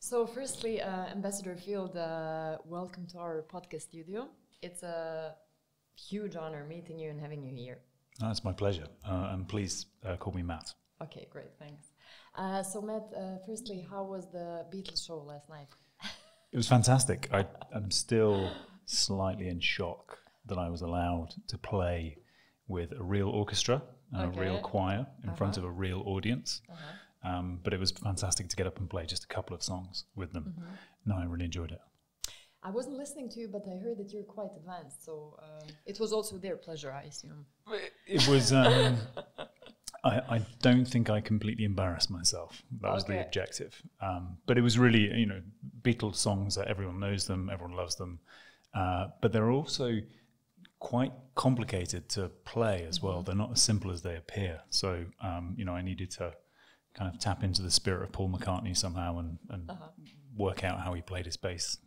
So firstly, Ambassador Field, welcome to our podcast studio. It's a huge honor meeting you and having you here. Oh, it's my pleasure. And please call me Matt. Okay, great, thanks. So Matt, firstly, how was the Beatles show last night? It was fantastic. I'm still slightly in shock that I was allowed to play with a real orchestra and a real choir in front of a real audience. But it was fantastic to get up and play just a couple of songs with them. No, I really enjoyed it. I wasn't listening to you, but I heard that you're quite advanced, so it was also their pleasure, I assume. It was... I don't think I completely embarrassed myself. That was the objective. But it was really, Beatles songs, everyone knows them, everyone loves them. But they're also quite complicated to play as well. They're not as simple as they appear. So, I needed to kind of tap into the spirit of Paul McCartney somehow and work out how he played his bass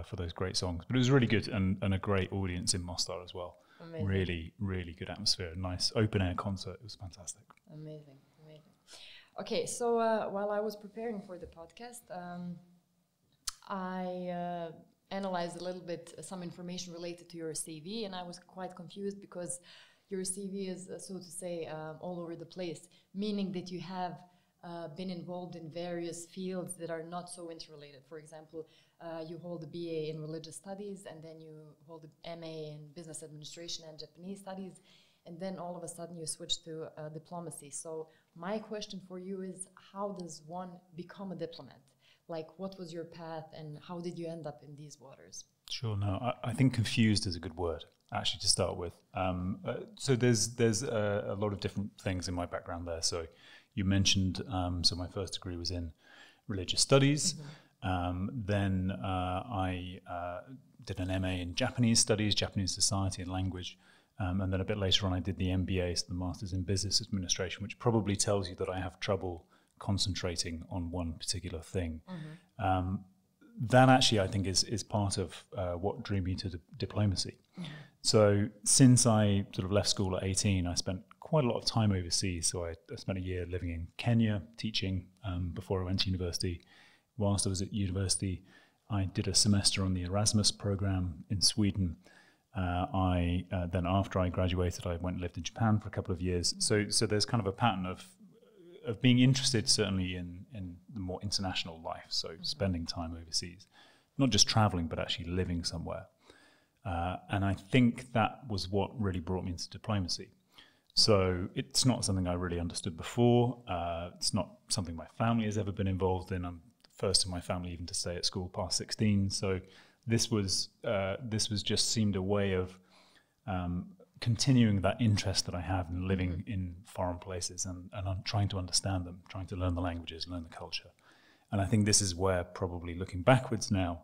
for those great songs. But it was really good and a great audience in Mostar as well. Amazing. Really, really good atmosphere. Nice open air concert. It was fantastic. Amazing, amazing. Okay, so while I was preparing for the podcast, I analyzed a little bit some information related to your CV, and I was quite confused because your CV is, so to say, all over the place, meaning that you have been involved in various fields that are not so interrelated. For example, you hold a BA in religious studies, and then you hold an MA in business administration and Japanese studies, and then all of a sudden you switch to diplomacy. So my question for you is, how does one become a diplomat? Like, what was your path, and how did you end up in these waters? Sure, no, I think confused is a good word, actually, to start with. So there's a lot of different things in my background there. So you mentioned, so my first degree was in religious studies. Then I did an MA in Japanese studies, Japanese society and language. And then a bit later on, I did the MBA, so the Masters in Business Administration, which probably tells you that I have trouble concentrating on one particular thing. That actually, I think, is part of what drew me to diplomacy. So since I sort of left school at 18, I spent quite a lot of time overseas. So I spent a year living in Kenya, teaching before I went to university. Whilst I was at university, I did a semester on the Erasmus program in Sweden. Then after I graduated, I went and lived in Japan for a couple of years. So there's kind of a pattern of being interested certainly in the more international life, so spending time overseas, not just traveling, but actually living somewhere. And I think that was what really brought me into diplomacy. So it's not something I really understood before. It's not something my family has ever been involved in. I'm the first in my family even to stay at school past 16. So this was just seemed a way of continuing that interest that I have in living in foreign places and I'm trying to understand them, trying to learn the languages, learn the culture. And I think this is where, probably looking backwards now,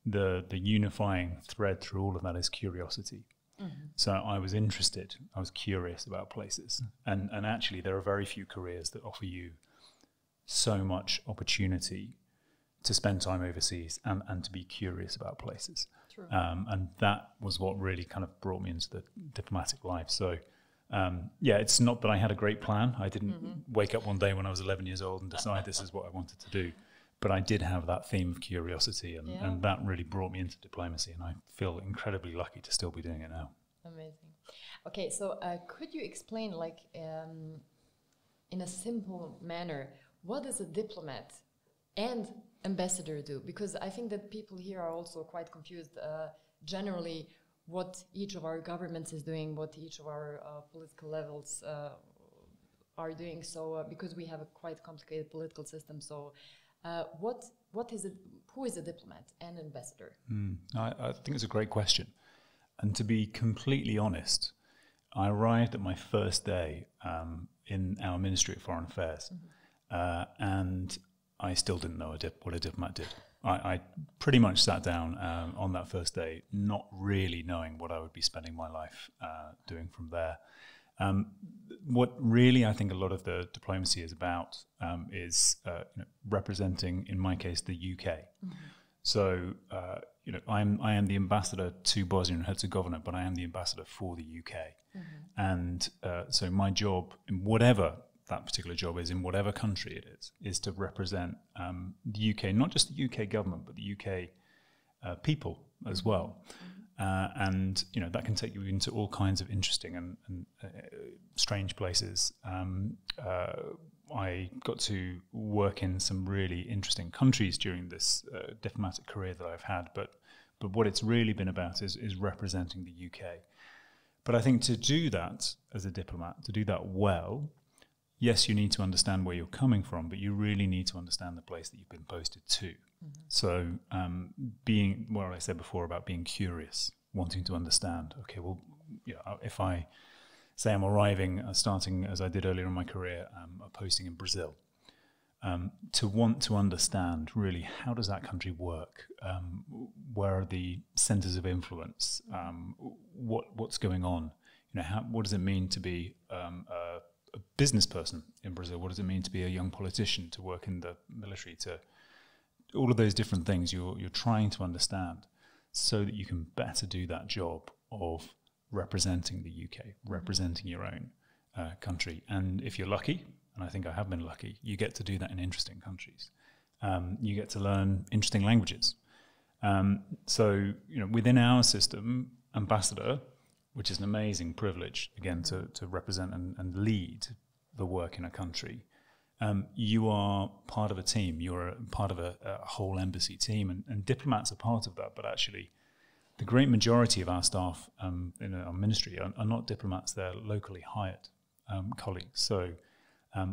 the unifying thread through all of that is curiosity. So I was interested, I was curious about places. And actually there are very few careers that offer you so much opportunity to spend time overseas and to be curious about places. And that was what really kind of brought me into the diplomatic life. So it's not that I had a great plan. I didn't wake up one day when I was 11 years old and decide this is what I wanted to do. But I did have that theme of curiosity, and that really brought me into diplomacy, and I feel incredibly lucky to still be doing it now. Amazing. Okay, so could you explain, like, in a simple manner, what does a diplomat and ambassador do? Because I think that people here are also quite confused generally what each of our governments is doing, what each of our political levels are doing. So because we have a quite complicated political system, so what is it? Who is a diplomat and ambassador? I think it's a great question. And to be completely honest, I arrived at my first day in our Ministry of Foreign Affairs, and I still didn't know what a diplomat did. I pretty much sat down on that first day, not really knowing what I would be spending my life doing from there. What really I think a lot of the diplomacy is about is representing, in my case, the UK. So I am the ambassador to Bosnia and Herzegovina, but I am the ambassador for the UK. And so my job, in whatever that particular job is in whatever country it is to represent the UK, not just the UK government, but the UK people as well. And that can take you into all kinds of interesting and strange places. I got to work in some really interesting countries during this diplomatic career that I've had, but what it's really been about is representing the UK. But I think to do that as a diplomat, to do that well, yes, you need to understand where you're coming from, but you really need to understand the place that you've been posted to. So being, what I said before about being curious, wanting to understand, okay, well, if I say I'm arriving, starting as I did earlier in my career, a posting in Brazil, to want to understand really how does that country work, where are the centers of influence, what's going on, what does it mean to be a business person in Brazil, what does it mean to be a young politician, to work in the military, to all of those different things you're trying to understand so that you can better do that job of representing the UK, representing your own country. And if you're lucky, and I think I have been lucky, you get to do that in interesting countries. You get to learn interesting languages. So, within our system, ambassador, which is an amazing privilege, again, to represent and lead the work in a country, you are part of a team. You're part of a whole embassy team, and diplomats are part of that. But actually, the great majority of our staff in our ministry are not diplomats. They're locally hired colleagues. So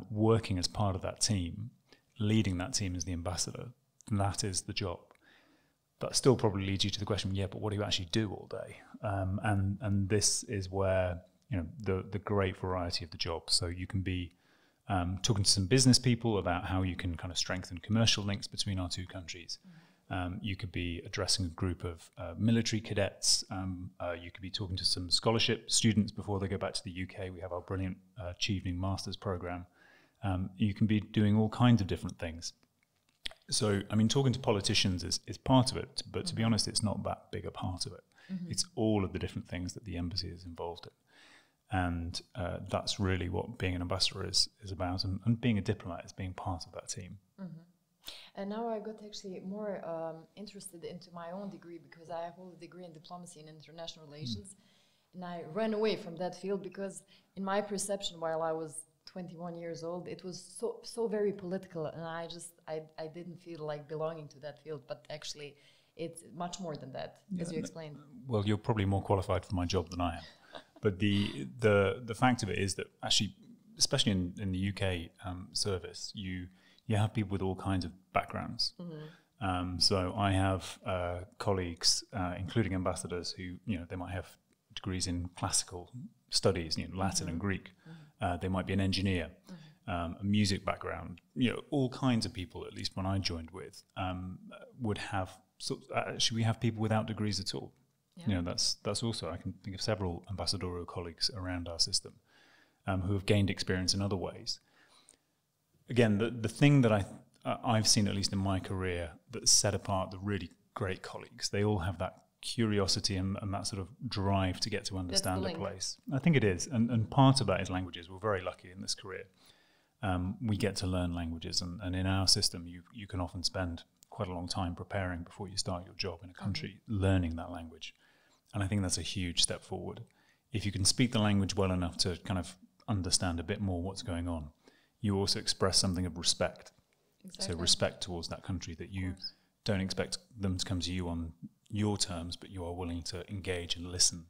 working as part of that team, leading that team as the ambassador, that is the job. That still probably leads you to the question, yeah, but what do you actually do all day? And this is where the great variety of the job. So you can be talking to some business people about how you can kind of strengthen commercial links between our two countries. You could be addressing a group of military cadets. You could be talking to some scholarship students before they go back to the UK. We have our brilliant Achieving Masters program. You can be doing all kinds of different things. So, talking to politicians is part of it, but to be honest, it's not that big a part of it. It's all of the different things that the embassy is involved in. And that's really what being an ambassador is about. And being a diplomat is being part of that team. And now I got actually more interested into my own degree, because I hold a degree in diplomacy and international relations. And I ran away from that field because in my perception, while I was 21 years old, it was so very political, and I didn't feel like belonging to that field. But actually, it's much more than that, as you explained. Well, you're probably more qualified for my job than I am. But the fact of it is that actually, especially in the UK service, you have people with all kinds of backgrounds. So I have colleagues, including ambassadors, who they might have degrees in classical studies, Latin and Greek. They might be an engineer, a music background. All kinds of people. At least when I joined with, would have. So actually, we have people without degrees at all. Yeah. That's also, I can think of several ambassadorial colleagues around our system who have gained experience in other ways. Again, the thing that I've seen, at least in my career, that set apart the really great colleagues, they all have that curiosity and that sort of drive to get to understand a place. I think it is. And part of that is languages. We're very lucky in this career. We get to learn languages. And in our system, you can often spend quite a long time preparing before you start your job in a country, learning that language. And I think that's a huge step forward. If you can speak the language well enough to kind of understand a bit more what's going on, you also express something of respect. Exactly. So respect towards that country, that you don't expect them to come to you on your terms, but you are willing to engage and listen.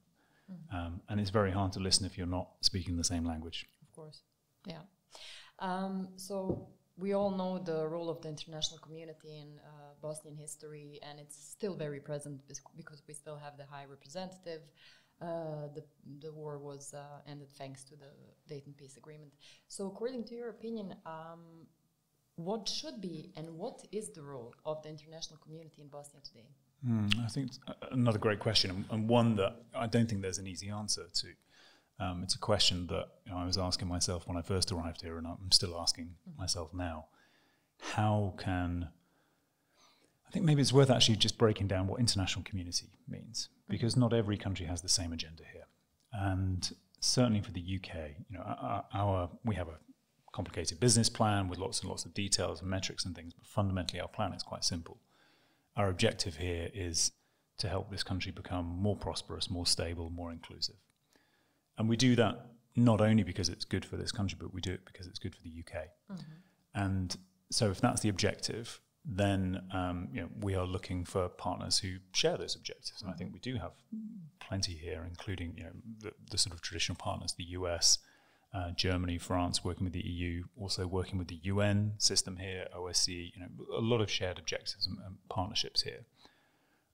And it's very hard to listen if you're not speaking the same language. Of course, yeah. So we all know the role of the international community in Bosnian history, and it's still very present because we still have the High Representative. The war was ended thanks to the Dayton Peace Agreement. So according to your opinion, what should be and what is the role of the international community in Bosnia today? I think it's another great question, and one that I don't think there's an easy answer to. It's a question that I was asking myself when I first arrived here, and I'm still asking myself now. How can... I think maybe it's worth actually just breaking down what international community means, because not every country has the same agenda here. And certainly for the UK, we have a complicated business plan with lots and lots of details and metrics and things, but fundamentally our plan is quite simple. Our objective here is to help this country become more prosperous, more stable, more inclusive. And we do that not only because it's good for this country, but we do it because it's good for the UK. And so if that's the objective, then we are looking for partners who share those objectives. And I think we do have plenty here, including the sort of traditional partners, the US, Germany, France, working with the EU, also working with the UN system here, OSCE, a lot of shared objectives and partnerships here.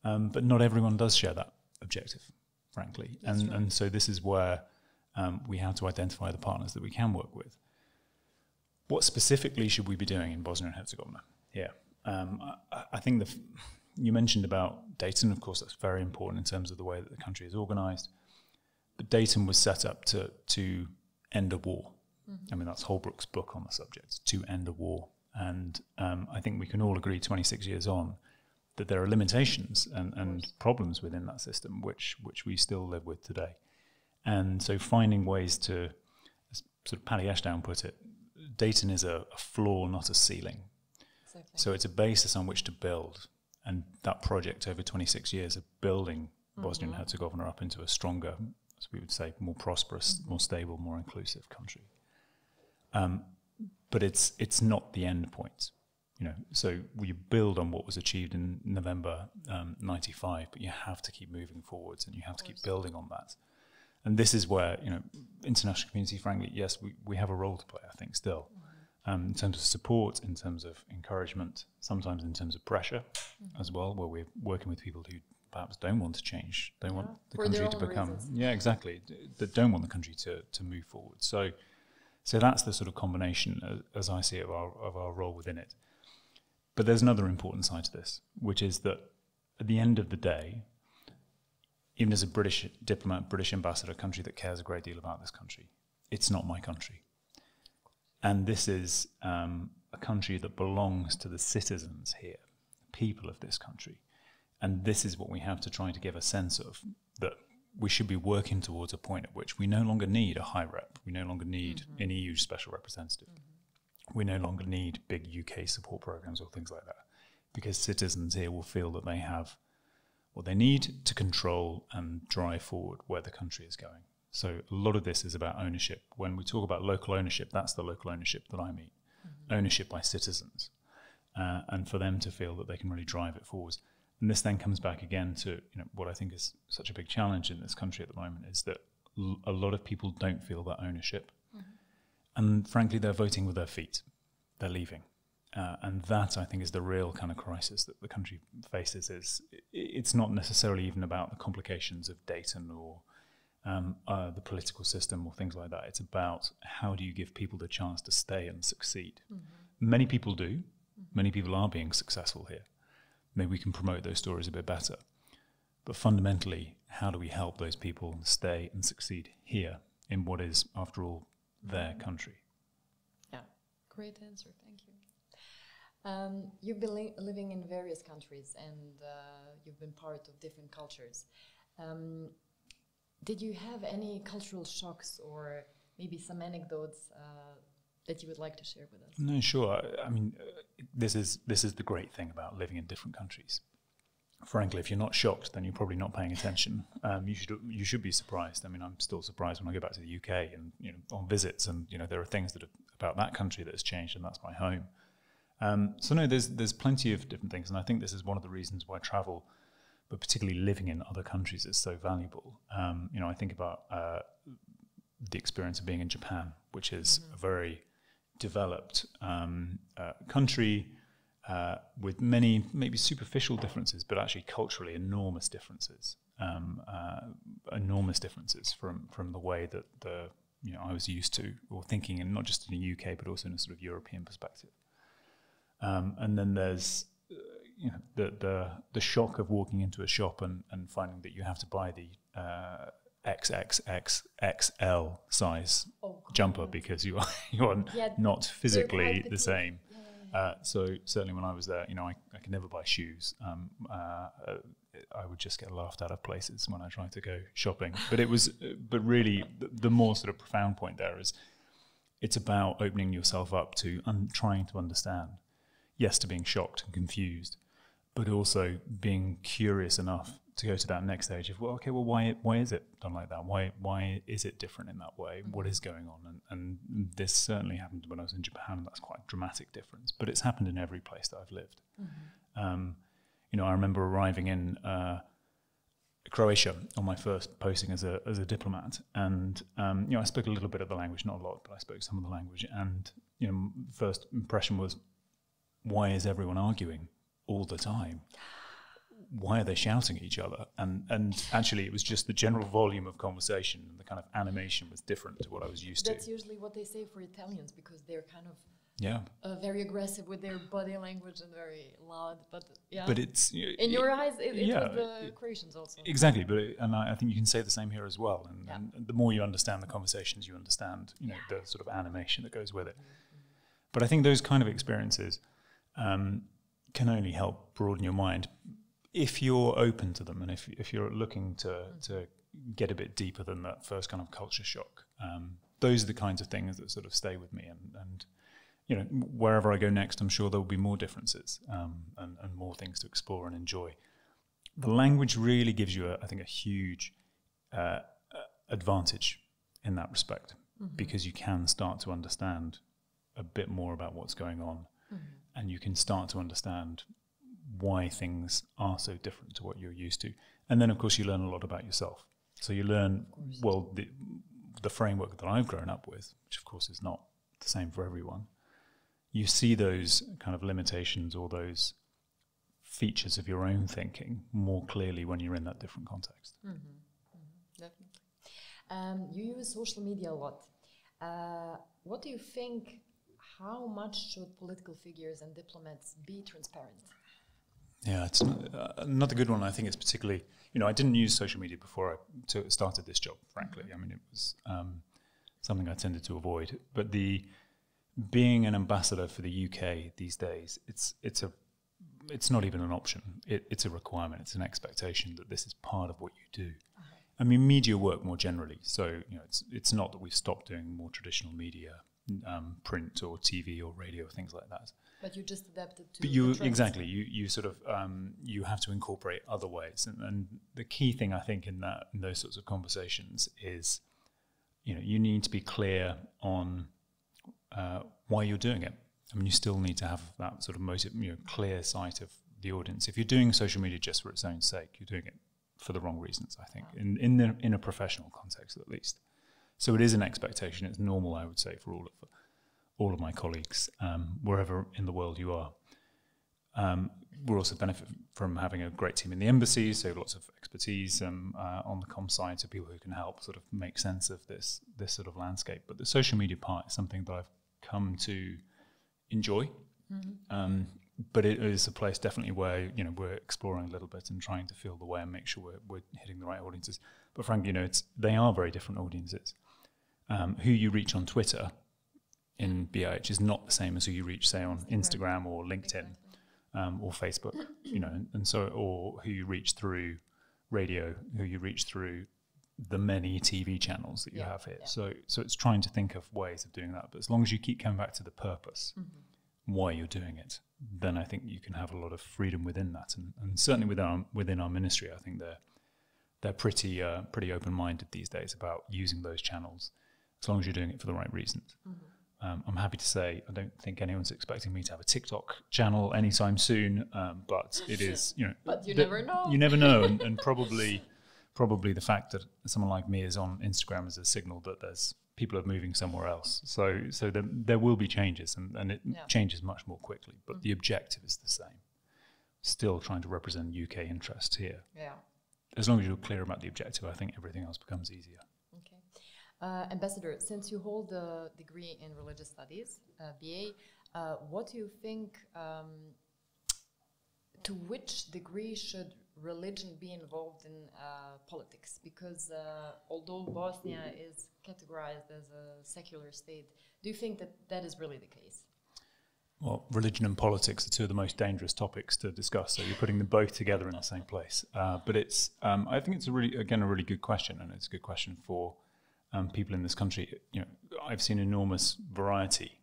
But not everyone does share that objective, frankly. And so this is where we have to identify the partners that we can work with. What specifically should we be doing in Bosnia and Herzegovina here? I think you mentioned about Dayton. Of course, that's very important in terms of the way that the country is organised. But Dayton was set up to end a war. I mean, that's Holbrook's book on the subject, to end a war. And I think we can all agree 26 years on that there are limitations and problems within that system which we still live with today. And so finding ways to, as sort of Paddy Ashdown put it, Dayton is a floor, not a ceiling. Exactly. So it's a basis on which to build. And that project over 26 years of building Bosnia and Herzegovina up into a stronger, as we would say, more prosperous, more stable, more inclusive country. But it's not the end point. So we build on what was achieved in November 95, but you have to keep moving forwards and you have to keep building on that. And this is where, international community, frankly, yes, we have a role to play, I think, still, in terms of support, in terms of encouragement, sometimes in terms of pressure as well, where we're working with people who perhaps don't want to change, don't want the country to become, that don't want the country to move forward. So that's the sort of combination, as I see it, of our role within it. But there's another important side to this, which is that at the end of the day, even as a British diplomat, British ambassador, a country that cares a great deal about this country, it's not my country. And this is a country that belongs to the citizens here, people of this country. And this is what we have to try to give a sense of, that we should be working towards a point at which we no longer need a high rep, we no longer need an EU special representative. We no longer need big UK support programs or things like that, because citizens here will feel that they have what they need to control and drive forward where the country is going. So a lot of this is about ownership. When we talk about local ownership, that's the local ownership that I mean. Ownership by citizens, and for them to feel that they can really drive it forward. And this then comes back again to what I think is such a big challenge in this country at the moment, is that a lot of people don't feel that ownership. And frankly, they're voting with their feet. They're leaving. And that, I think, is the real kind of crisis that the country faces. It's not necessarily even about the complications of Dayton or the political system or things like that. It's about how do you give people the chance to stay and succeed. Many people do. Many people are being successful here. Maybe we can promote those stories a bit better. But fundamentally, how do we help those people stay and succeed here in what is, after all, their country? Yeah, great answer. Thank you. You've been living in various countries and you've been part of different cultures. Did you have any cultural shocks or maybe some anecdotes that you would like to share with us? No, sure. I mean, this is the great thing about living in different countries. Frankly, if you're not shocked, then you're probably not paying attention. You should be surprised. I mean, I'm still surprised when I go back to the UK and on visits, and there are things about that country that has changed, and that's my home. So no, there's plenty of different things, and I think this is one of the reasons why travel, but particularly living in other countries, is so valuable. I think about the experience of being in Japan, which is a very developed country with many maybe superficial differences, but actually culturally enormous differences. Enormous differences from the way that I was used to or thinking, and not just in the UK, but also in a sort of European perspective. And then there's the shock of walking into a shop and finding that you have to buy the XXXXL size jumper because you are not physically the same. So certainly when I was there, I could never buy shoes. I would just get laughed out of places when I tried to go shopping. But really the more sort of profound point there is It's about opening yourself up to trying to understand. Yes, to being shocked and confused, but also being curious enough to go to that next stage of, well, okay, well, why is it done like that? Why is it different in that way? What is going on? And this certainly happened when I was in Japan, and that's quite a dramatic difference. But it's happened in every place that I've lived. You know, I remember arriving in Croatia on my first posting as a diplomat, and you know, I spoke a little bit of the language, not a lot, but I spoke some of the language. And you know, first impression was, why is everyone arguing all the time? Why are they shouting at each other? And actually, it was just the general volume of conversation, and the kind of animation was different to what I was used to. That's usually what they say for Italians, because they're kind of very aggressive with their body language and very loud. But yeah, but it's in your eyes, it was the Croatians also. Exactly, but I think you can say the same here as well. And the more you understand the conversations, you understand the sort of animation that goes with it. But I think those kind of experiences can only help broaden your mind if you're open to them, and if you're looking to get a bit deeper than that first kind of culture shock. Those are the kinds of things that sort of stay with me, and you know, wherever I go next, I'm sure there will be more differences and more things to explore and enjoy. The language really gives you, I think, a huge advantage in that respect, because you can start to understand a bit more about what's going on, and you can start to understand why things are so different to what you're used to. And then, of course, you learn a lot about yourself. So you learn, well, the framework that I've grown up with, which, of course, is not the same for everyone. You see those kind of limitations or those features of your own thinking more clearly when you're in that different context. Definitely. You use social media a lot. What do you think, how much should political figures and diplomats be transparent? Yeah, it's another good one. I think it's particularly, you know, I didn't use social media before I started this job, frankly. I mean, it was something I tended to avoid. But being an ambassador for the UK these days, it's not even an option. It's a requirement. It's an expectation that this is part of what you do. I mean, media work more generally. So, you know, it's not that we've stopped doing more traditional media, print or TV or radio, things like that. But you just adapted to. But you sort of you have to incorporate other ways, and the key thing I think in those sorts of conversations is, you know, you need to be clear on why you're doing it. I mean, you still need to have that sort of motive, you know, clear sight of the audience. If you're doing social media just for its own sake, you're doing it for the wrong reasons, I think, in a professional context at least. So it is an expectation. It's normal, I would say, for all of my colleagues, wherever in the world you are. We also benefit from having a great team in the embassy, so lots of expertise on the comm side, so people who can help sort of make sense of this sort of landscape. But the social media part is something that I've come to enjoy. But it is a place definitely where, you know, we're exploring a little bit and trying to feel the way and make sure we're hitting the right audiences. But frankly, you know, they are very different audiences. Who you reach on Twitter in BIH is not the same as who you reach, say, on Instagram or LinkedIn or Facebook, you know, and so, or who you reach through radio, who you reach through the many TV channels that you have here. So it's trying to think of ways of doing that. But as long as you keep coming back to the purpose, why you're doing it, then I think you can have a lot of freedom within that. And certainly within our ministry, I think they're pretty open-minded these days about using those channels, as long as you're doing it for the right reasons. I'm happy to say I don't think anyone's expecting me to have a TikTok channel anytime soon, but it is, you know. But you never know. You never know, and probably the fact that someone like me is on Instagram is a signal that there's people are moving somewhere else. So there will be changes, and it changes much more quickly. But the objective is the same. Still trying to represent UK interests here. Yeah. As long as you're clear about the objective, I think everything else becomes easier. Ambassador, since you hold a degree in religious studies, BA, what do you think, to which degree should religion be involved in politics? Because although Bosnia is categorized as a secular state, do you think that is really the case? Well, religion and politics are two of the most dangerous topics to discuss, so you're putting them both together in the same place. But it's, I think it's a really good question, and it's a good question for people in this country, I've seen enormous variety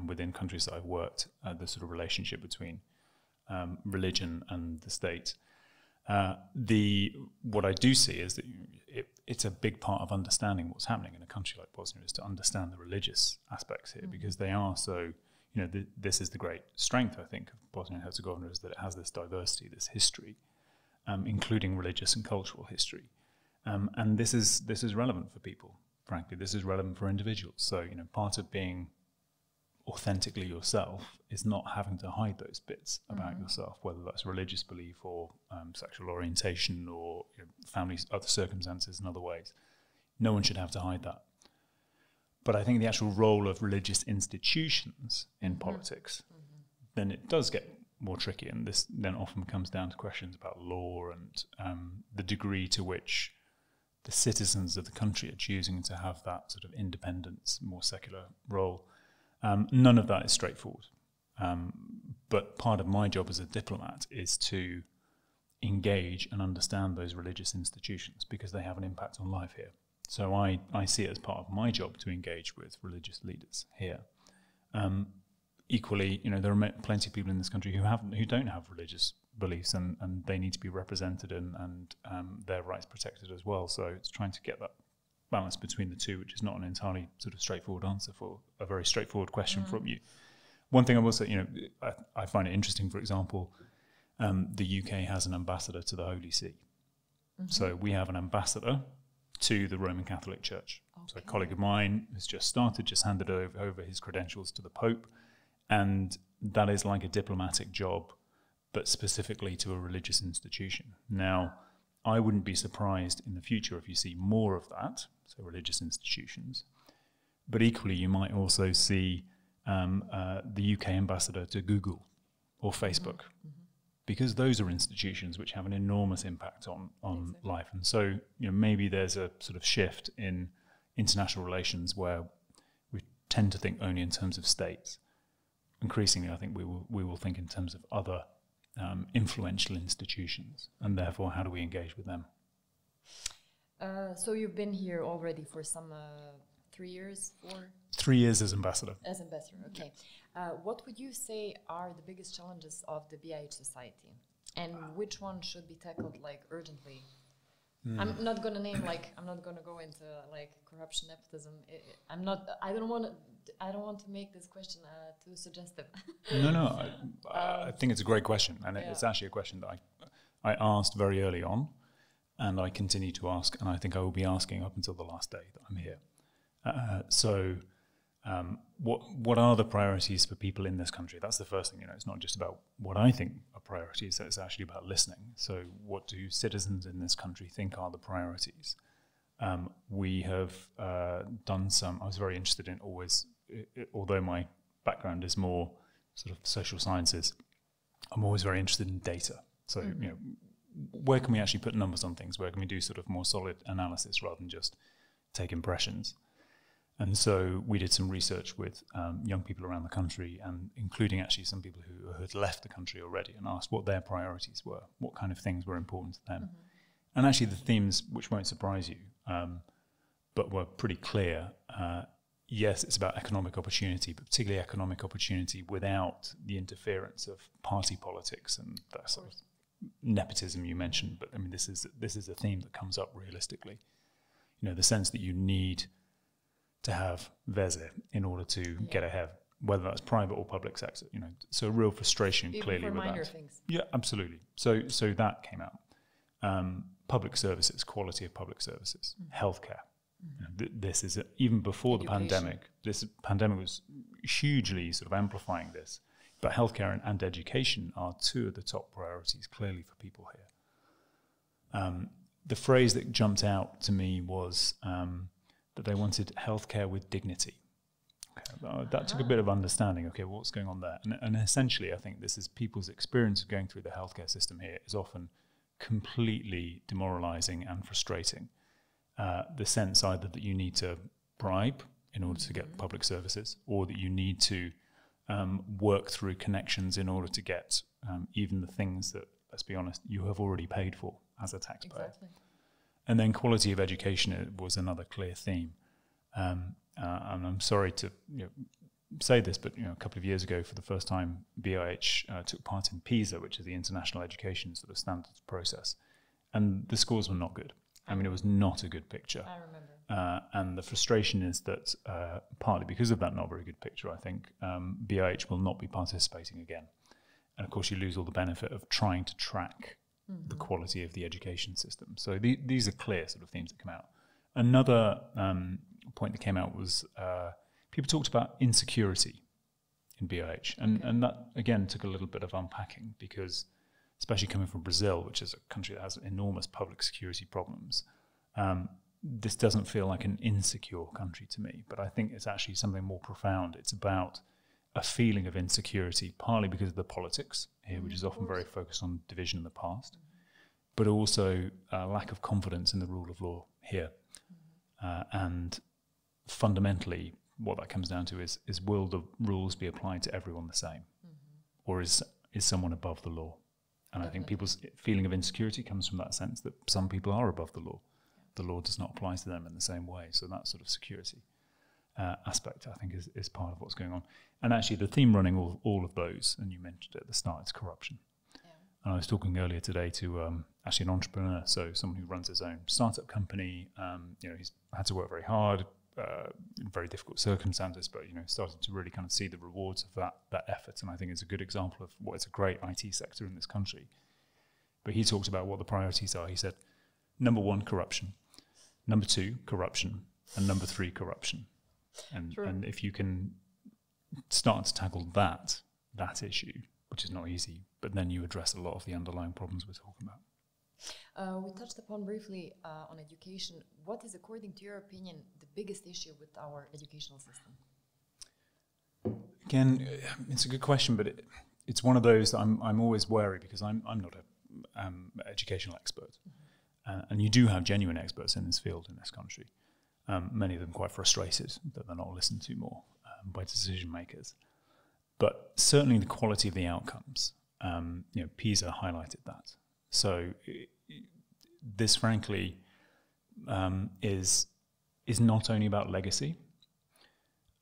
within countries that I've worked, the sort of relationship between religion and the state. What I do see is that it's a big part of understanding what's happening in a country like Bosnia is to understand the religious aspects here, because they are so, this is the great strength, I think, of Bosnia and Herzegovina, is that it has this diversity, this history, including religious and cultural history. And this is relevant for people, frankly. This is relevant for individuals. So, part of being authentically yourself is not having to hide those bits about yourself, whether that's religious belief or sexual orientation or family, other circumstances and other ways. No one should have to hide that. But I think the actual role of religious institutions in politics, then it does get more tricky, and this then often comes down to questions about law and the degree to which the citizens of the country are choosing to have that sort of independent, more secular role. None of that is straightforward. But part of my job as a diplomat is to engage and understand those religious institutions, because they have an impact on life here. So I see it as part of my job to engage with religious leaders here. Equally, there are plenty of people in this country who don't have religious beliefs, and they need to be represented and their rights protected as well. So it's trying to get that balance between the two, which is not an entirely sort of straightforward answer for a very straightforward question from you. One thing I will say, I find it interesting, for example, the UK has an ambassador to the Holy See. So we have an ambassador to the Roman Catholic Church. Okay. So a colleague of mine has just handed over his credentials to the Pope, and that is like a diplomatic job, but specifically to a religious institution. Now, I wouldn't be surprised in the future if you see more of that, so religious institutions. But equally, you might also see the UK ambassador to Google or Facebook, because those are institutions which have an enormous impact on life. And so, maybe there's a sort of shift in international relations where we tend to think only in terms of states. Increasingly, I think we will think in terms of other influential institutions, and therefore, how do we engage with them? So you've been here already for some 3 years, 4? 3 years as ambassador. As ambassador, okay. What would you say are the biggest challenges of the BIH society, and which one should be tackled urgently? I'm not going to name I'm not going to go into corruption, nepotism. I don't want to make this question too suggestive. No. I think it's a great question, and it's actually a question that I asked very early on, and I continue to ask, and I think I will be asking up until the last day that I'm here. What are the priorities for people in this country? That's the first thing. It's not just about what I think are priorities. It's actually about listening. So, what do citizens in this country think are the priorities? We have done some. I was very interested in always, although my background is more sort of social sciences, I'm always very interested in data. So, where can we actually put numbers on things? Where can we do sort of more solid analysis rather than just take impressions? And so we did some research with young people around the country, and including actually some people who had left the country already, and asked what their priorities were, what kind of things were important to them. And actually the themes, which won't surprise you, but were pretty clear. Yes, it's about economic opportunity, but particularly economic opportunity without the interference of party politics and that sort of nepotism you mentioned. But I mean, this is a theme that comes up realistically. The sense that you need to have veze in order to get ahead, whether that's private or public sector. So a real frustration even clearly for with minor that. Things. Yeah, absolutely. So that came out. Public services, quality of public services, healthcare. This is even before Education. the pandemic. This pandemic was hugely sort of amplifying this. But healthcare and education are two of the top priorities clearly for people here. The phrase that jumped out to me was that they wanted healthcare with dignity. Okay, that took a bit of understanding. Okay, what's going on there? And essentially, I think this is people's experience of going through the healthcare system here is often completely demoralizing and frustrating. The sense either that you need to bribe in order to get public services, or that you need to work through connections in order to get even the things that, let's be honest, you have already paid for as a taxpayer. Exactly. And then quality of education was another clear theme. And I'm sorry to say this, but a couple of years ago, for the first time, BIH took part in PISA, which is the International Education sort of Standards process, and the scores were not good. I mean, it was not a good picture. I remember. And the frustration is that partly because of that not very good picture, I think BIH will not be participating again. And of course, you lose all the benefit of trying to track the quality of the education system. So these are clear sort of themes that come out. Another point that came out was people talked about insecurity in BIH. And that, again, took a little bit of unpacking because, especially coming from Brazil, which is a country that has enormous public security problems, this doesn't feel like an insecure country to me. But I think it's actually something more profound. It's about a feeling of insecurity, partly because of the politics here, which is often very focused on division in the past, but also a lack of confidence in the rule of law here. And fundamentally, what that comes down to is will the rules be applied to everyone the same? Or is someone above the law? And I think people's feeling of insecurity comes from that sense that some people are above the law. The law does not apply to them in the same way. So that sort of security aspect, I think, is part of what's going on. And actually, the theme running all of those, and you mentioned it at the start, is corruption. Yeah. And I was talking earlier today to actually an entrepreneur, so someone who runs his own startup company. He's had to work very hard, in very difficult circumstances, but started to really kind of see the rewards of that effort. And I think it's a good example of what is a great IT sector in this country. But he talked about what the priorities are. He said, number 1, corruption. Number 2, corruption. And number 3, corruption. And if you can start to tackle that issue, which is not easy, but then you address a lot of the underlying problems we're talking about. We touched upon briefly on education. What is, according to your opinion, the biggest issue with our educational system? Again, it's a good question, but it's one of those that I'm always wary because I'm not an educational expert. And you do have genuine experts in this field in this country. Many of them quite frustrated that they're not listened to more by decision makers. But certainly the quality of the outcomes, PISA highlighted that. So this, frankly, is not only about legacy.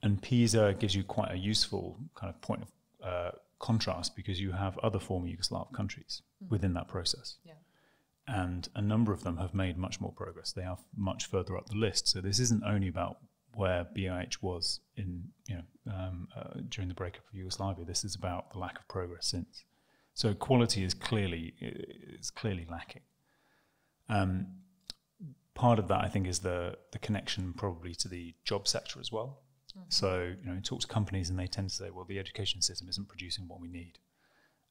And PISA gives you quite a useful kind of point of contrast because you have other former Yugoslav countries within that process. Yeah. And a number of them have made much more progress. They are much further up the list. So this isn't only about where BIH was in, during the breakup of Yugoslavia. This is about the lack of progress since. So quality is clearly lacking. Part of that, I think, is the connection probably to the job sector as well. So you talk to companies and they tend to say, well, the education system isn't producing what we need,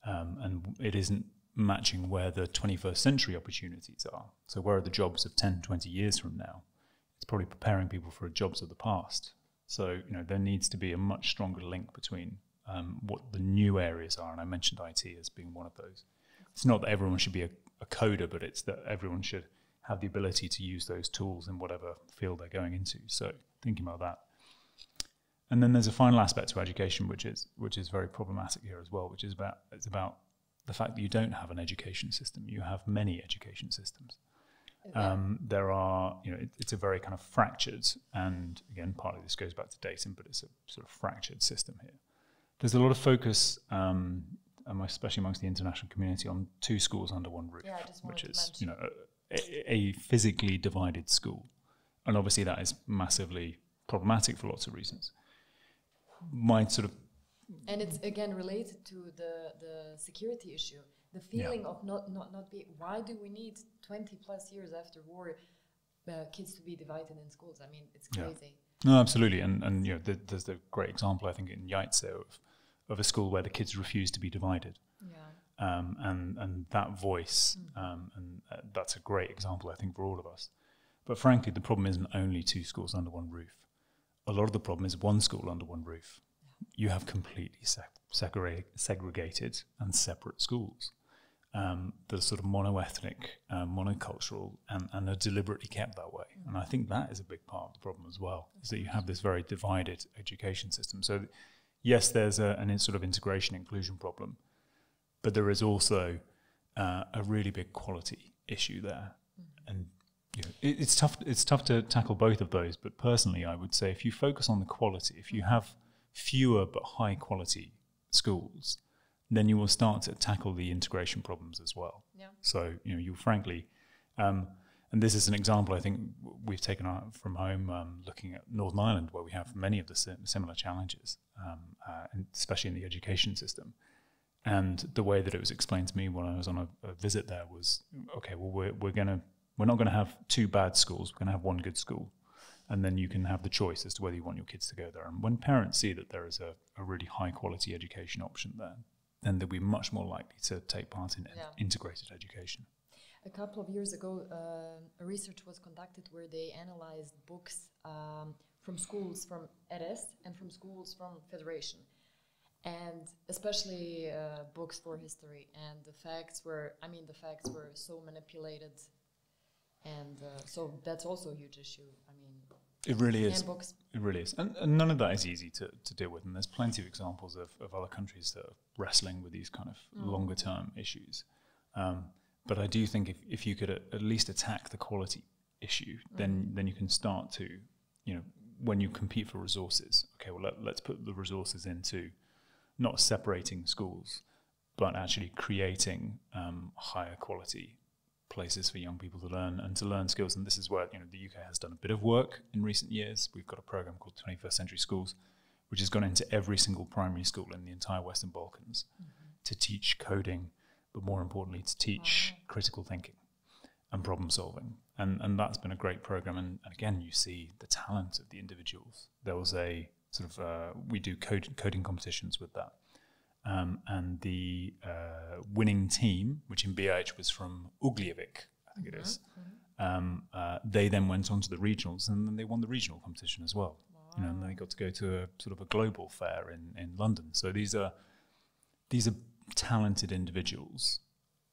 and it isn't matching where the 21st century opportunities are. So where are the jobs of 10, 20 years from now? It's probably preparing people for jobs of the past. So, there needs to be a much stronger link between what the new areas are, and I mentioned IT as being one of those. It's not that everyone should be a coder, but it's that everyone should have the ability to use those tools in whatever field they're going into. So thinking about that. And then there's a final aspect to education, which is very problematic here as well, which is about the fact that you don't have an education system. You have many education systems. There are, it's a very kind of fractured, and again, partly this goes back to dating, but it's a sort of fractured system here. There's a lot of focus, especially amongst the international community, on 2 schools under one roof, which is, a physically divided school. And obviously that is massively problematic for lots of reasons. And it's again related to the security issue, the feeling of not being. Why do we need 20 plus years after war kids to be divided in schools? I mean, it's crazy. No, absolutely, and there's the great example I think in Yaitse of a school where the kids refuse to be divided. Yeah. And that voice, and that's a great example I think for all of us. But frankly, the problem isn't only 2 schools under one roof. A lot of the problem is 1 school under one roof. You have completely segregated and separate schools. They're sort of mono-ethnic, monocultural, and are deliberately kept that way. And I think that is a big part of the problem as well, is that you have this very divided education system. So yes, there's an sort of integration inclusion problem, but there is also a really big quality issue there. And It's tough. It's tough to tackle both of those. But personally, I would say if you focus on the quality, if you have fewer but high quality schools, then you will start to tackle the integration problems as well. Yeah. So you frankly, and this is an example I think we've taken out from home, looking at Northern Ireland, where we have many of the similar challenges, and especially in the education system. And the way that it was explained to me when I was on a visit there was, okay, well we're not going to have two bad schools. We're going to have one good school. And then you can have the choice as to whether you want your kids to go there. And when parents see that there is a really high quality education option there, then they'll be much more likely to take part in integrated education. A couple of years ago, a research was conducted where they analyzed books from schools from RS and from schools from Federation. And especially books for history. And the facts were so manipulated. And so that's also a huge issue. It really is. Handbooks. It really is. And none of that is easy to deal with. And there's plenty of examples of other countries that are wrestling with these kind of longer term issues. But I do think if you could at least attack the quality issue, then you can start to, when you compete for resources, okay, well, let's put the resources into not separating schools, but actually creating higher quality places for young people to learn and to learn skills. And this is where the UK has done a bit of work in recent years. We've got a program called 21st Century Schools, which has gone into every single primary school in the entire Western Balkans to teach coding, but more importantly, to teach critical thinking and problem solving. And that's been a great program. And again, you see the talent of the individuals. There was a sort of, we do coding competitions with that. And the winning team, which in BH was from Ugljevik, I think it is, they then went on to the regionals, and then they won the regional competition as well. Wow. And they got to go to a sort of a global fair in London. So these are talented individuals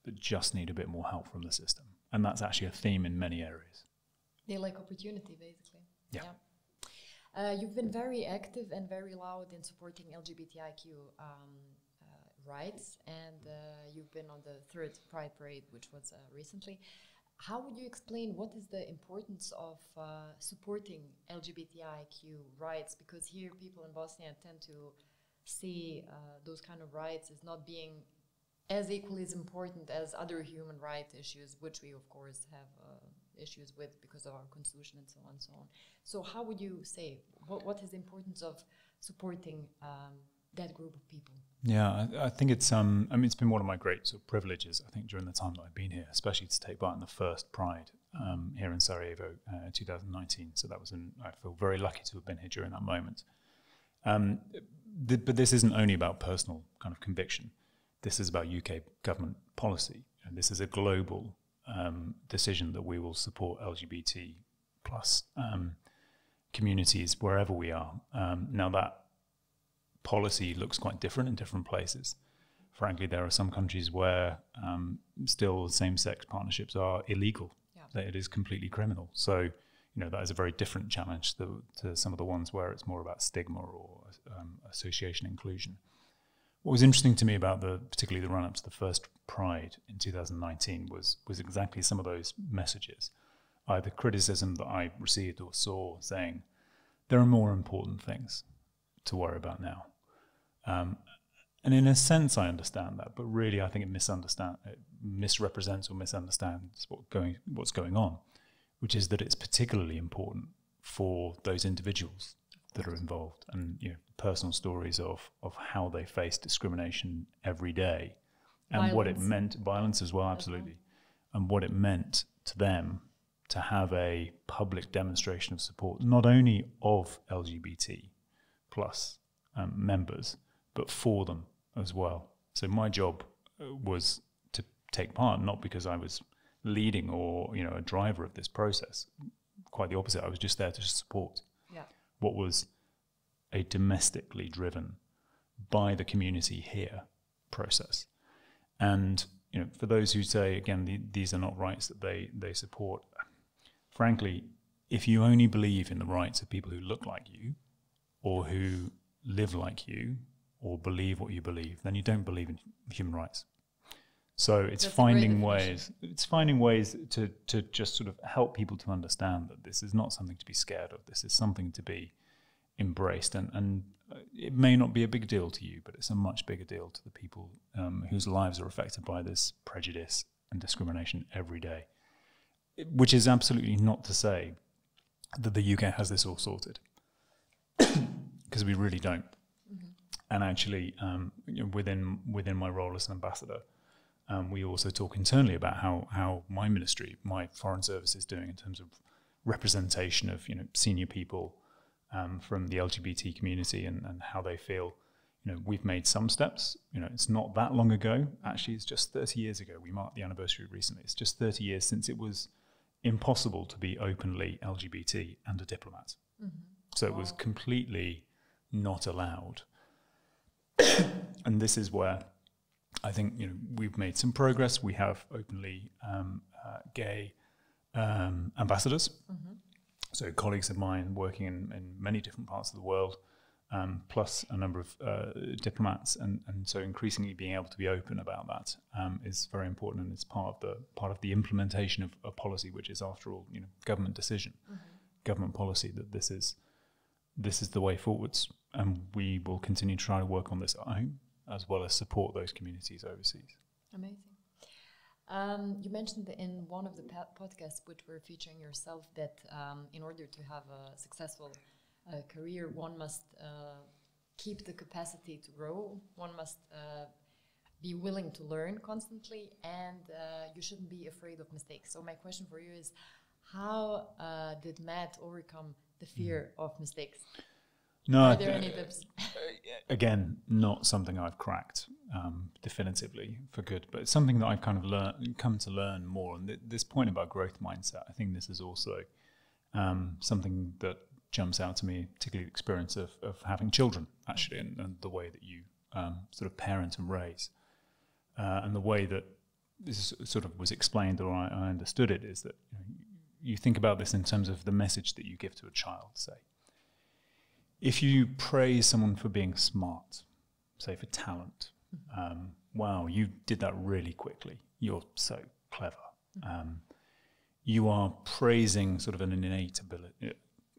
that just need a bit more help from the system. And that's actually a theme in many areas. They like opportunity, basically. Yeah. You've been very active and very loud in supporting LGBTIQ rights, and you've been on the 3rd Pride Parade, which was recently. How would you explain what is the importance of supporting LGBTIQ rights? Because here people in Bosnia tend to see those kind of rights as not being as equally as important as other human rights issues, which we of course have issues with because of our constitution and so on and so on. So how would you say, what is the importance of supporting that group of people? Yeah, I think it's it's been one of my great sort of privileges, I think, during the time that I've been here, especially to take part in the first Pride here in Sarajevo in 2019. So I feel very lucky to have been here during that moment. But this isn't only about personal kind of conviction. This is about UK government policy. And this is a global decision that we will support LGBT plus communities wherever we are. Now that policy looks quite different in different places. Frankly, there are some countries where still same-sex partnerships are illegal. That it is completely criminal. So, that is a very different challenge to some of the ones where it's more about stigma or association inclusion. What was interesting to me about particularly the run-up to the first Pride in 2019 was exactly some of those messages. Either criticism that I received or saw saying, there are more important things to worry about now. And in a sense, I understand that, but really I think it misrepresents or misunderstands what's going on, which is that it's particularly important for those individuals that are involved and personal stories of how they face discrimination every day and violence. What it meant, violence as well, absolutely, and what it meant to them to have a public demonstration of support, not only of LGBT plus members, but for them as well. So my job was to take part, not because I was leading or a driver of this process. Quite the opposite. I was just there to support what was a domestically driven by the community here process. And for those who say again these are not rights that they support, frankly, if you only believe in the rights of people who look like you or who live like you or believe what you believe, then you don't believe in human rights. So it's finding ways. It's finding ways to just sort of help people to understand that this is not something to be scared of. This is something to be embraced, and it may not be a big deal to you, but it's a much bigger deal to the people whose lives are affected by this prejudice and discrimination every day. Which is absolutely not to say that the UK has this all sorted, because we really don't. Mm-hmm. And actually, within my role as an ambassador, we also talk internally about how my ministry, my foreign service, is doing in terms of representation of senior people from the LGBT community and how they feel. We've made some steps. It's not that long ago. Actually, it's just 30 years ago. We marked the anniversary recently. It's just 30 years since it was impossible to be openly LGBT and a diplomat. Mm-hmm. So it was completely not allowed. And this is where I think we've made some progress. We have openly gay ambassadors. Mm-hmm. So colleagues of mine working in many different parts of the world, plus a number of diplomats, and so increasingly being able to be open about that is very important, and it's part of the implementation of a policy, which is, after all, government decision, mm-hmm. government policy, that this is the way forwards, and we will continue to try to work on this at home as well as support those communities overseas. Amazing. You mentioned in one of the podcasts which were featuring yourself that in order to have a successful career, one must keep the capacity to grow, one must be willing to learn constantly, and you shouldn't be afraid of mistakes. So my question for you is, how did Matt overcome the fear of mistakes? No, are there any tips? Again, not something I've cracked definitively for good, but it's something that I've kind of come to learn more. And this point about growth mindset, I think this is also something that jumps out to me, particularly the experience of having children, actually, and the way that you sort of parent and raise. And the way that this sort of was explained, or I understood it, is that you think about this in terms of the message that you give to a child, say. If you praise someone for being smart, say for talent, wow, you did that really quickly, you're so clever. You are praising sort of an innate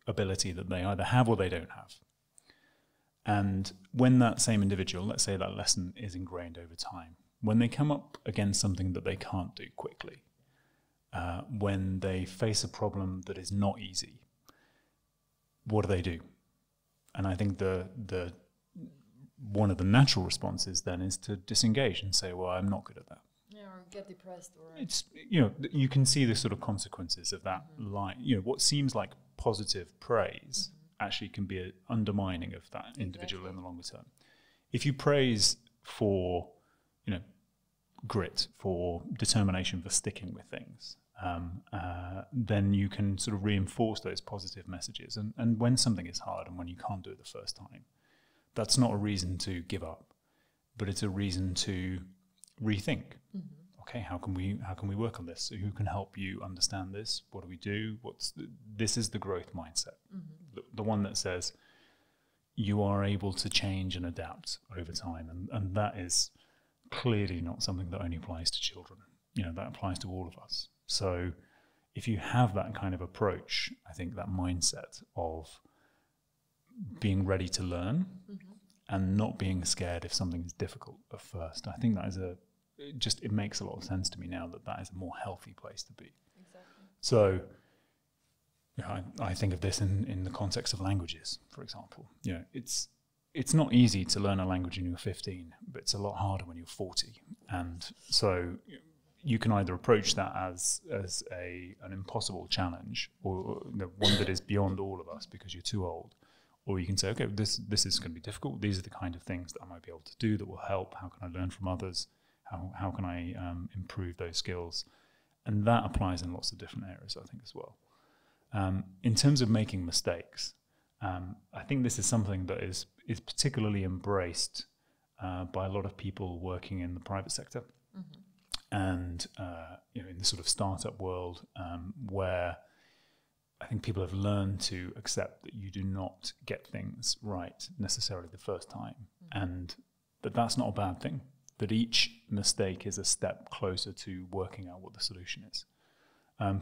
ability that they either have or they don't have. And when that same individual, let's say that lesson is ingrained over time, when they come up against something that they can't do quickly, when they face a problem that is not easy, what do? And I think the one of the natural responses then is to disengage and say, well, I'm not good at that. Yeah, or get depressed. Or it's, you can see the sort of consequences of that line. What seems like positive praise actually can be undermining of that individual in the longer term. If you praise for, grit, for determination, for sticking with things, then you can sort of reinforce those positive messages. And when something is hard and when you can't do it the first time, that's not a reason to give up, but it's a reason to rethink. Okay, how can we work on this? So who can help you understand this? What do we do? This is the growth mindset, the one that says you are able to change and adapt over time, and that is clearly not something that only applies to children. That applies to all of us. So if you have that kind of approach, I think that mindset of being ready to learn and not being scared if something is difficult at first, I think that is it makes a lot of sense to me now that is a more healthy place to be. Exactly. So I think of this in the context of languages, for example. It's not easy to learn a language when you're 15, but it's a lot harder when you're 40. And so you can either approach that as an impossible challenge, or one that is beyond all of us because you're too old, or you can say, okay, this is going to be difficult. These are the kind of things that I might be able to do that will help. How can I learn from others? How can I improve those skills? And that applies in lots of different areas, I think, as well. In terms of making mistakes, I think this is something that is particularly embraced by a lot of people working in the private sector. And in the sort of startup world, where I think people have learned to accept that you do not get things right necessarily the first time, and that's not a bad thing. that each mistake is a step closer to working out what the solution is.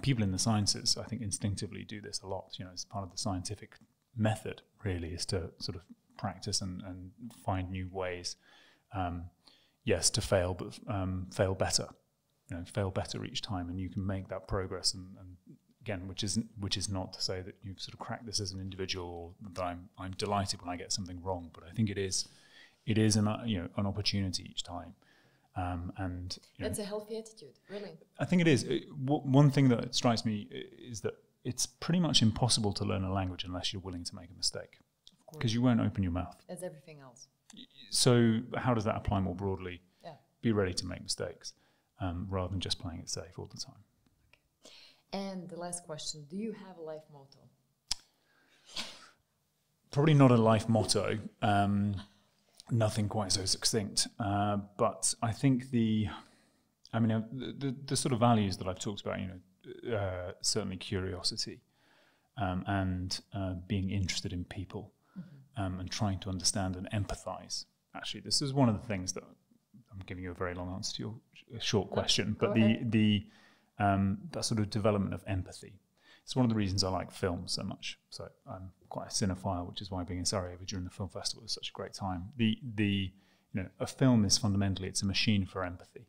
People in the sciences, I think, instinctively do this a lot. You know, it's part of the scientific method, really, is to sort of practice and find new ways. Yes, to fail, but fail better. You know, fail better each time, and you can make that progress. And again, which is not to say that you've sort of cracked this as an individual, or that I'm delighted when I get something wrong. But I think it is an opportunity each time. And that's a healthy attitude, really. I think it is. One thing that strikes me is that it's pretty much impossible to learn a language unless you're willing to make a mistake, because you won't open your mouth. As everything else. So how does that apply more broadly? Yeah. Be ready to make mistakes, rather than just playing it safe all the time. Okay. And the last question: do you have a life motto? Probably not a life motto. Nothing quite so succinct, but I think the sort of values that I've talked about, certainly curiosity, and being interested in people, and trying to understand and empathize. Actually, this is one of the things that I'm giving you a very long answer to your short question, but that sort of development of empathy. It's one of the reasons I like film so much. So I'm quite a cinephile, which is why being in Sarajevo during the film festival was such a great time. A film is fundamentally, it's a machine for empathy.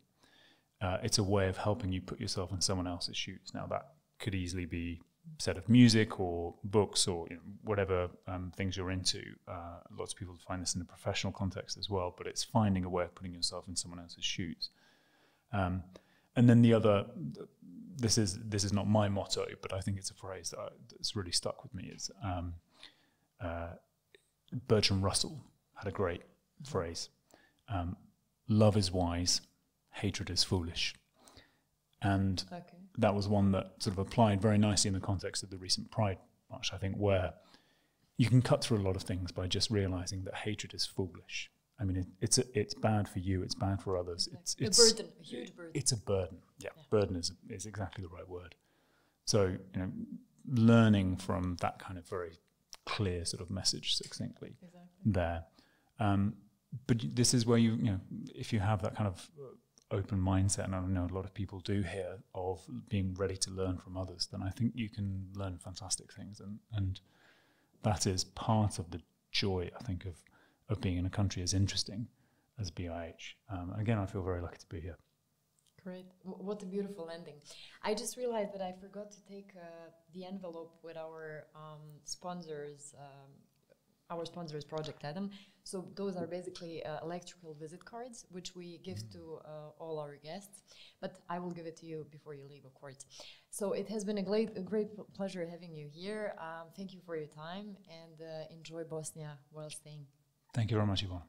It's a way of helping you put yourself in someone else's shoes. Now that could easily be said of music or books or whatever things you're into. Lots of people find this in a professional context as well, but it's finding a way of putting yourself in someone else's shoes. And then the other, this is not my motto, but I think it's a phrase that's really stuck with me. Is Bertrand Russell had a great phrase: "Love is wise, hatred is foolish." And that was one that sort of applied very nicely in the context of the recent Pride March, I think, where you can cut through a lot of things by just realizing that hatred is foolish. I mean, it's bad for you. It's bad for others. It's a burden, a huge burden. It's a burden. Yeah. Burden is exactly the right word. So learning from that kind of very clear sort of message succinctly there. But this is where if you have that kind of open mindset, and I know a lot of people do here, of being ready to learn from others, then I think you can learn fantastic things, and that is part of the joy, I think, of being in a country as interesting as BIH. Again, I feel very lucky to be here. Great. What a beautiful ending. I just realized that I forgot to take the envelope with our sponsors, Project Adam. So those are basically electrical visit cards, which we give to all our guests. But I will give it to you before you leave, of course. So it has been a great pleasure having you here. Thank you for your time, and enjoy Bosnia while staying. Thank you very much, Ivana.